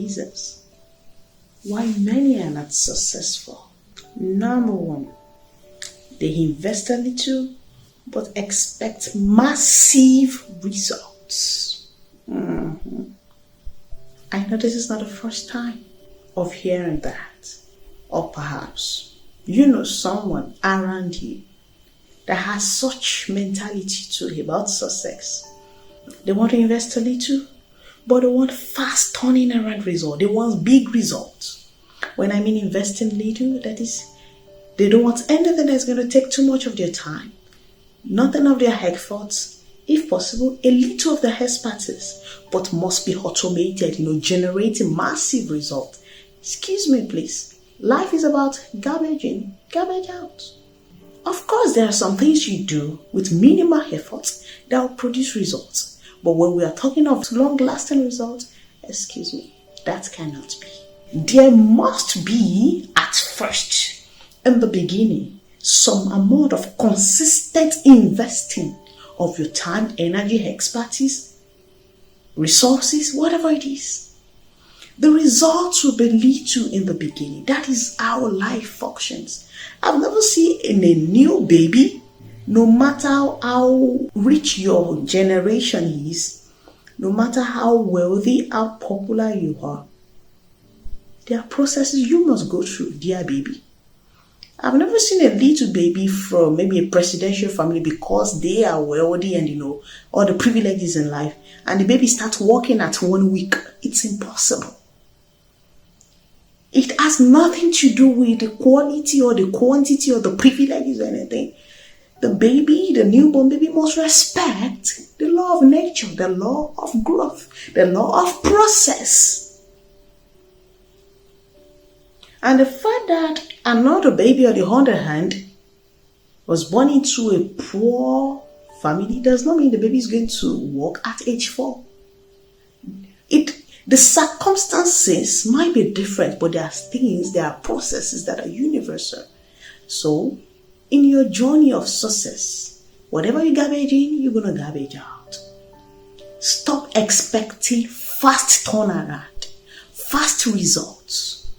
reasons why many are not successful. Number one, they invest a little but expect massive results. I know this is not the first time of hearing that. Or perhaps you know someone around you that has such mentality too about success. They want to invest a little, but they want fast turning around results. They want big results. When I mean investing little, that is, they don't want anything that's going to take too much of their time, nothing of their efforts. If possible, a little of the expertise, but must be automated, generating massive results. Excuse me, please. Life is about garbage in, garbage out. Of course, there are some things you do with minimal effort that will produce results. But when we are talking of long-lasting results, excuse me, that cannot be. There must be, at first, in the beginning, some amount of consistent investing of your time, energy, expertise, resources, whatever it is. The results will be little in the beginning. That is how life functions. I've never seen in a new baby, no matter how rich your generation is, no matter how wealthy, how popular you are, there are processes you must go through, dear baby. I've never seen a little baby from maybe a presidential family because they are wealthy and all the privileges in life, and the baby starts walking at 1 week. It's impossible. It has nothing to do with the quality or the quantity or the privileges or anything. The baby, the newborn baby, must respect the law of nature, the law of growth, the law of process. And the fact that another baby, on the other hand, was born into a poor family does not mean the baby is going to walk at age 4. The circumstances might be different, but there are processes that are universal. So, in your journey of success, whatever you garbage in, you're going to garbage out. Stop expecting fast turnaround, fast results.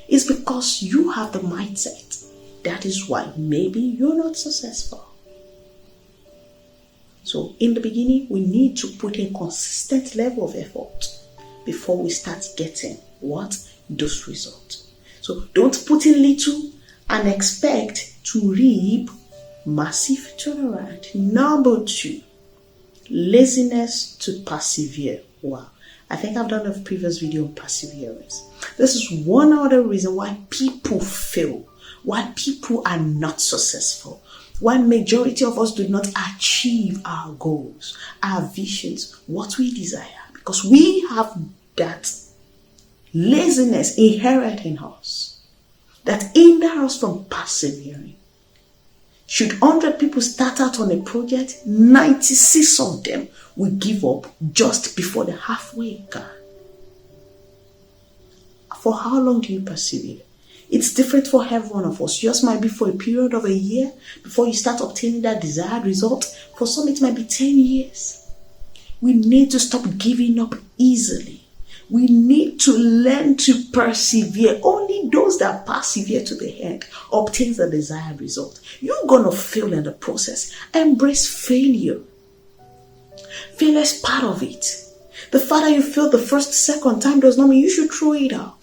It's because you have the mindset. That is why maybe you're not successful. So, in the beginning, we need to put in consistent level of effort before we start getting those results. So don't put in little and expect to reap massive turnaround. Number 2, laziness to persevere. Wow, I think I've done a previous video on perseverance. This is one other reason why people fail, why people are not successful, why majority of us do not achieve our goals, our visions, what we desire. Because we have that laziness inherent in us that hinders us from persevering. Should 100 people start out on a project, 96 of them will give up just before the halfway mark. For how long do you persevere? It's different for every one of us. Yours might be for a period of a year before you start obtaining that desired result. For some, it might be 10 years. We need to stop giving up easily. We need to learn to persevere. Only those that persevere to the end obtain the desired result. You're going to fail in the process. Embrace failure. Failure is part of it. The fact that you fail the first, second time does not mean you should throw it up.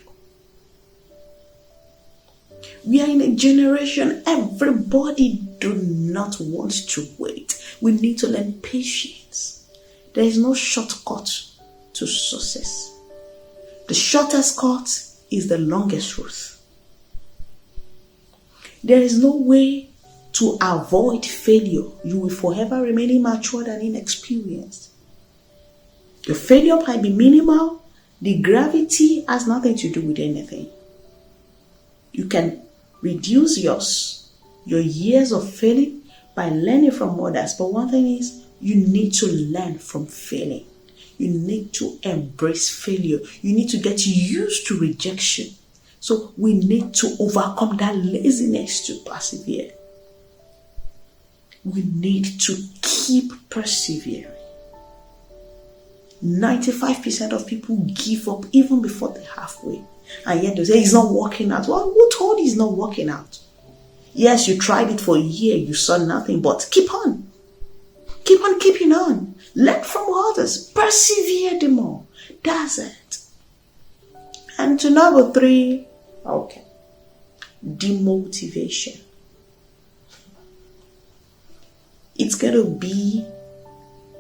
We are in a generation, everybody do not want to wait. We need to learn patience. There is no shortcut to success. The shortest cut is the longest route. There is no way to avoid failure. You will forever remain immature and inexperienced. Your failure might be minimal. The gravity has nothing to do with anything. You can reduce your years of failing by learning from others. But one thing is, you need to learn from failing. You need to embrace failure. You need to get used to rejection. So we need to overcome that laziness to persevere. We need to keep persevering. 95% of people give up even before they're halfway. And yet they say it's not working out. Well, who told you it's not working out? Yes, you tried it for a year, you saw nothing, but keep on. Keep on keeping on. Learn from others. Persevere the more. That's it. And to number 3, okay, demotivation. It's going to be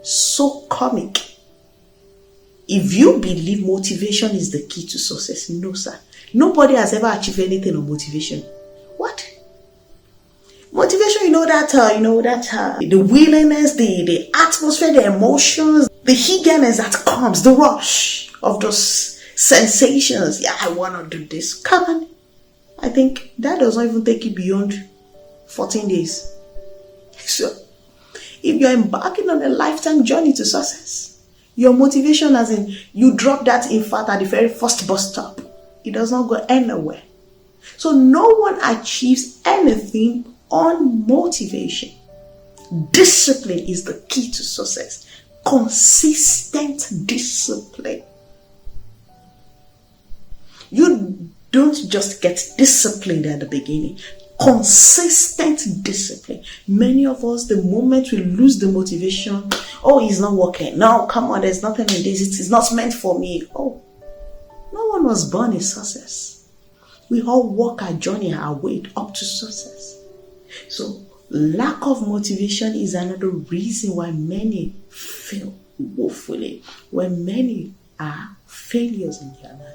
so comic. If you believe motivation is the key to success, no, sir. Nobody has ever achieved anything on motivation. What? Motivation, the willingness, the atmosphere, the emotions, the eagerness that comes, the rush of those sensations. Yeah, I want to do this. Come on. I think that does not even take you beyond 14 days. So, if you're embarking on a lifetime journey to success, your motivation, as in you drop that infant at the very first bus stop, it does not go anywhere. So no one achieves anything on motivation. Discipline is the key to success. Consistent discipline. You don't just get disciplined at the beginning. Consistent discipline. Many of us, the moment we lose the motivation, oh, it's not working. No, come on, there's nothing in this. It is not meant for me. Oh, no one was born in success. We all walk our journey, our way up to success. So, lack of motivation is another reason why many fail woefully, when many are failures in their life.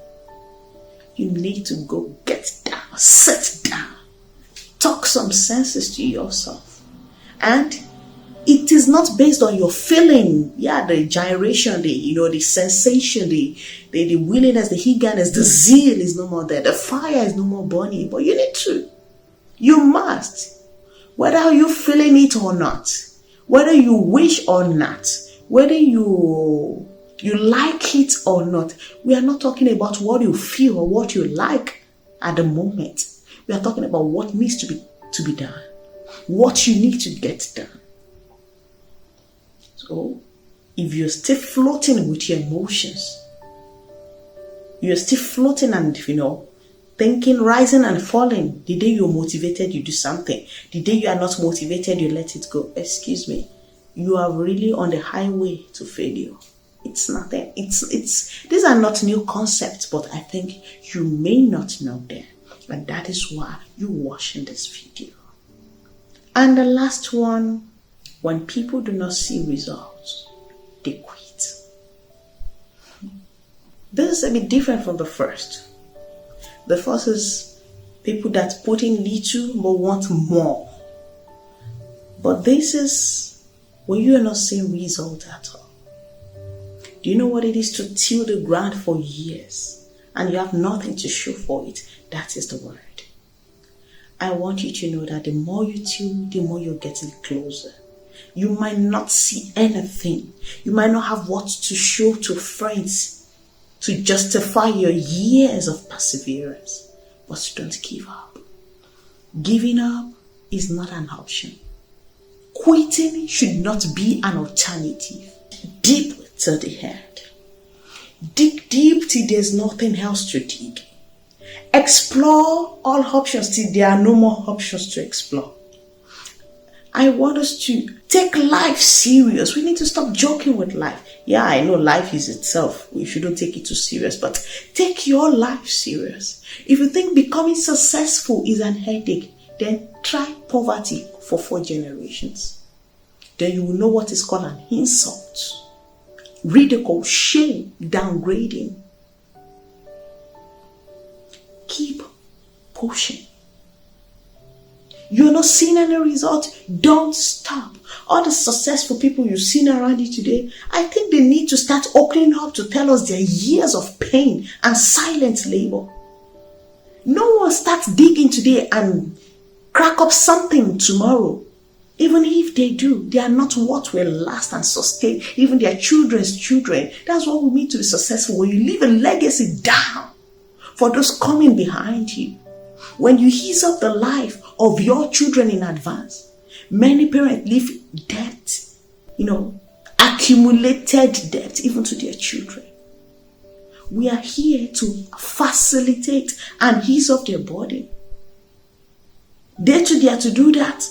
You need to go get down, sit down, talk some senses to yourself. And it is not based on your feeling. Yeah, the gyration, the sensation, the willingness, the eagerness, the zeal is no more there. The fire is no more burning. But you need to. You must. Whether you're feeling it or not, whether you wish or not, whether you like it or not, we are not talking about what you feel or what you like at the moment. We are talking about what needs to be done, what you need to get done. So, if you're still floating with your emotions, you're still floating and, thinking, rising and falling, the day you're motivated, you do something. The day you are not motivated, you let it go. Excuse me. You are really on the highway to failure. It's nothing. These are not new concepts, but I think you may not know them. And that is why you're watching this video. And the last one, when people do not see results, they quit. This is a bit different from the first. The first is people that put in little but want more. But this is when you are not seeing results at all. Do you know what it is to till the ground for years and you have nothing to show for it? That is the word. I want you to know that the more you till, the more you're getting closer. You might not see anything. You might not have what to show to friends to justify your years of perseverance. But don't give up. Giving up is not an option. Quitting should not be an alternative. Deep to the head. Dig deep till there's nothing else to dig. Explore all options till there are no more options to explore. I want us to take life serious. We need to stop joking with life. Yeah, I know life is itself. We shouldn't take it too serious, but take your life serious. If you think becoming successful is an headache, then try poverty for 4 generations. Then you will know what is called an insult, ridicule, shame, downgrading. Keep pushing. You're not seeing any result, don't stop. All the successful people you've seen around you today, I think they need to start opening up to tell us their years of pain and silent labor. No one starts digging today and crack up something tomorrow. Even if they do, they are not what will last and sustain even their children's children. That's what we mean to be successful, when you leave a legacy down for those coming behind you. When you ease up the life of your children in advance. Many parents leave debt, accumulated debt even to their children. We are here to facilitate and ease up their burden. They too are to do that.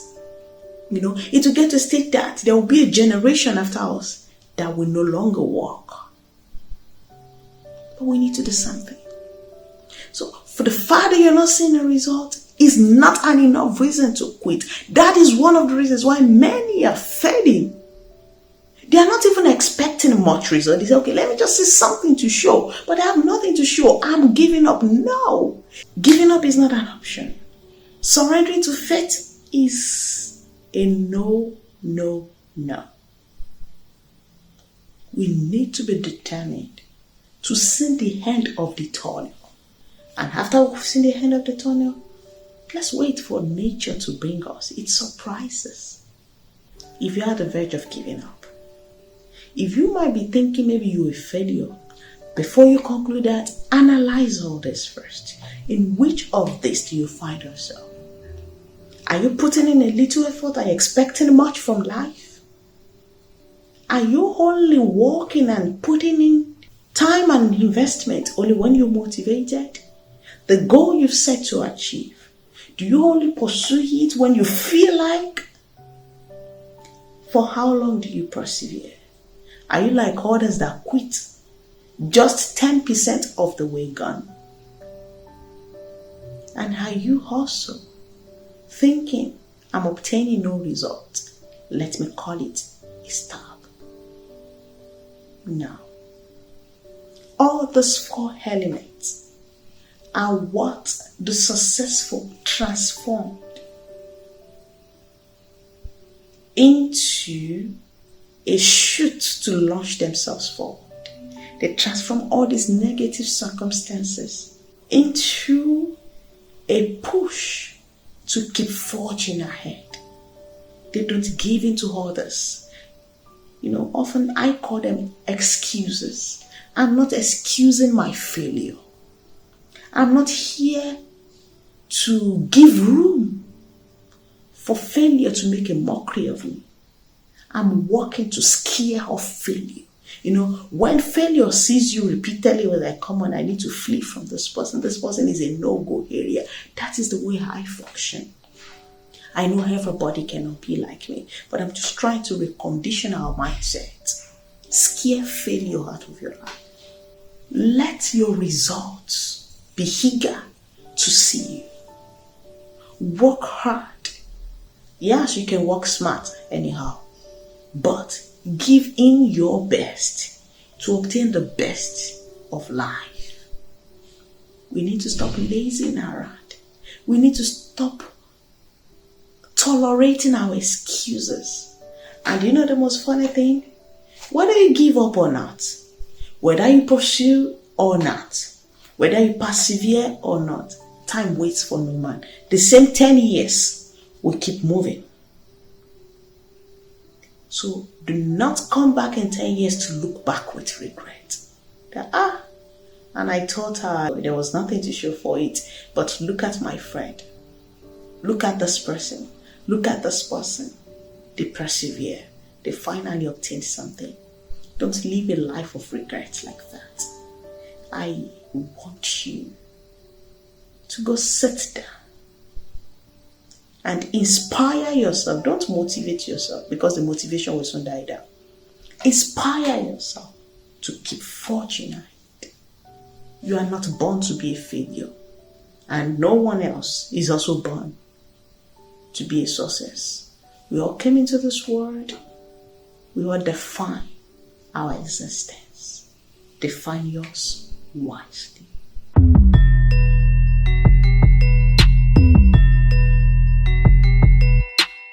It will get to a state that there will be a generation after us that will no longer walk. But we need to do something. So for the fact that you're not seeing a result is not an enough reason to quit. That is one of the reasons why many are failing. They are not even expecting much result. They say, okay, let me just see something to show. But I have nothing to show. I'm giving up. No. Giving up is not an option. Surrendering to fate is a no, no, no. We need to be determined to see the end of the tunnel. And after we've seen the end of the tunnel, let's wait for nature to bring us its surprises. If you're at the verge of giving up, if you might be thinking maybe you're a failure, before you conclude that, analyze all this first. In which of this do you find yourself? Are you putting in a little effort? Are you expecting much from life? Are you only working and putting in time and investment only when you're motivated? The goal you've set to achieve, do you only pursue it when you feel like? For how long do you persevere? Are you like others that quit just 10% of the way gone? And are you also thinking, I'm obtaining no result, let me call it a stop? No. All these 4 elements are what the successful transformed into a chute to launch themselves forward. They transform all these negative circumstances into a push to keep forging ahead. They don't give in to others. Often I call them excuses. I'm not excusing my failure. I'm not here to give room for failure to make a mockery of me. I'm working to scare off failure. When failure sees you repeatedly, we're like, come on, I need to flee from this person. This person is a no-go area. That is the way I function. I know everybody cannot be like me, but I'm just trying to recondition our mindset. Scare failure out of your life. Let your results be eager to see you. Work hard. Yes, you can work smart anyhow, but give in your best to obtain the best of life. We need to stop lazing around. We need to stop tolerating our excuses. And the most funny thing? Whether you give up or not, whether you pursue or not, whether you persevere or not, time waits for no man. The same 10 years will keep moving. So do not come back in 10 years to look back with regret. And I told her there was nothing to show for it. But look at my friend. Look at this person. Look at this person. They persevere. They finally obtain something. Don't live a life of regret like that. I want you to go sit down and inspire yourself. Don't motivate yourself, because the motivation will soon die down. Inspire yourself to keep forging ahead. You are not born to be a failure, and no one else is also born to be a success. We all came into this world. We all define our existence. Define yours wisely.